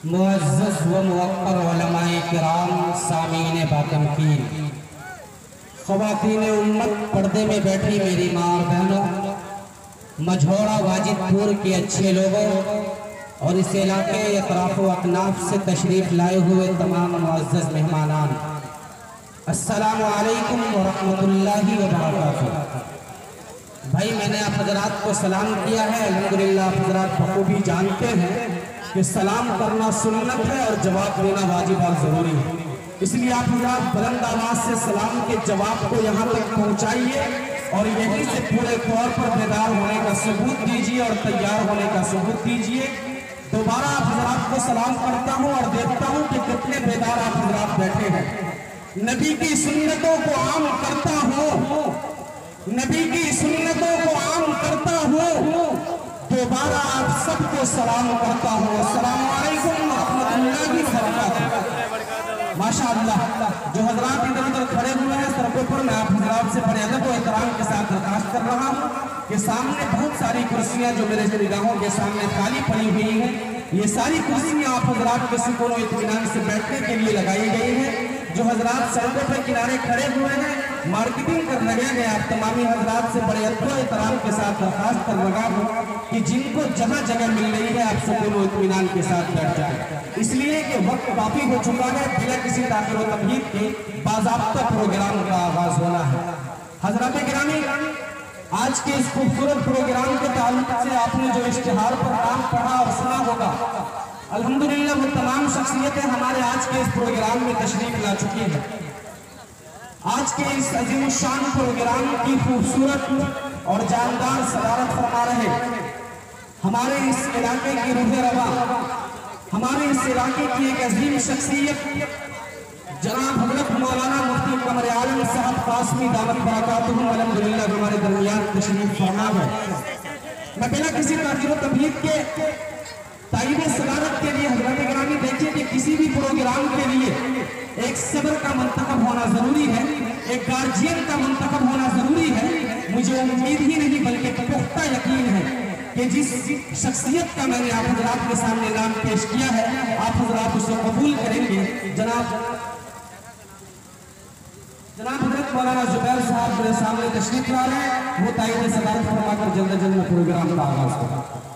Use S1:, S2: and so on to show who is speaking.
S1: मुअज़्ज़ज़ व मुवक्कर उलमाए किराम, सामीन बातमकीन, ख़वातीन उम्मत, पर्दे में बैठी मेरी माँ और बहनों, मझौड़ा वाजिदपुर के अच्छे लोगों और इस इलाके अतराफ़ व अकनाफ से तशरीफ़ लाए हुए तमाम मुअज़्ज़ज़ मेहमानान, अस्सलामु अलैकुम व रहमतुल्लाहि व बरकातुहू। भाई, मैंने आप हज़रात को सलाम किया है। अल्हम्दुलिल्लाह आप हज़रात बखूबी जानते हैं कि सलाम करना सुन्नत है और जवाब देना वाजिब और ज़रूरी है। इसलिए आप हज़रात बुलंद आवाज़ से सलाम के जवाब को यहाँ तक पहुँचाइए और यहीं से पूरे तौर पर बेदार होने का सबूत दीजिए और तैयार होने का सबूत दीजिए। दोबारा आप हज़रात को सलाम करता हूँ और देखता हूँ कि कितने बेदार आप हज़रात बैठे हैं। नबी की सुन्नतों को आम करता हूँ, नबी की सुन्नतों को आम करता हूँ, दोबारा आप सबको सलाम करता हूँ। अस्सलामु अलैकुम व रहमतुल्लाहि व बरकातुहू। माशाअल्लाह, जो हजरात इधर उधर खड़े हुए हैं सड़कों पर, मैं आप हजरात से बड़े अदब और एहतराम के साथ दरखास्त कर रहा हूँ कि सामने बहुत सारी कुर्सियाँ जो मेरे निगाहों के सामने खाली पड़ी हुई हैं, ये सारी कुर्सियाँ आप हजरात के सुकून और इत्मीनान से बैठने के लिए लगाई गई हैं। जो हजरात सड़कों पर किनारे खड़े हुए हैं, मार्केटिंग कर लगे हैं, आप तमामी हजरात से बड़े एहतराम के साथ दरखास्त कर लगा हूँ कि जिनको जगह जगह मिल रही है आप सुकून और इत्मीनान के साथ बैठ जाए, इसलिए कि वक्त काफी हो चुका है। बिना किसी ताख़ीर व तमहीद के बाज़ाब्ता प्रोग्राम का आगाज होना है। हजरात गिरामी, आज के इस खूबसूरत प्रोग्राम के ताल्लुक से आपने जो इश्तिहार पर नाम पढ़ा और सुना होगा, अल्हम्दुलिल्लाह वो तमाम शख्सियतें हमारे आज के इस प्रोग्राम में तशरीफ ला चुकी हैं। आज के इस अजीमुशान प्रोग्राम की खूबसूरत और जानदार सदारत फरमा रहे हमारे इस इलाके की रूह रवा, हमारे इस इलाके की एक अजीम शख्सियत जनाब हज़रत मौलाना मुफ्ती कमर आलम साहब कासमी दामत बरकातुहू अल्हम्दुलिल्लाह हमारे दरमियान तशरीफ फरमा है। मैं बिना किसी ताक़ीर व तमहीद के ताईब सदारत के लिए हज़रात गिरामी देखिए कि किसी भी प्रोग्राम के लिए एक सब्र का मंतखब होना जरूरी है, एक गार्जियन का मंतखब होना जरूरी है। मुझे उम्मीद ही नहीं बल्कि पुख्ता यकीन है कि जिस शख्सियत का मैंने आप हज़रात के सामने नाम पेश किया है, आप हज़रात उसे कबूल करेंगे। जनाब हज़रत मौलाना जुबैर साहब मेरे सामने तशरीफ ला रहे हैं, वो ताईब सदारत फरमाकर जल्द जल्द प्रोग्राम का आगाज करें।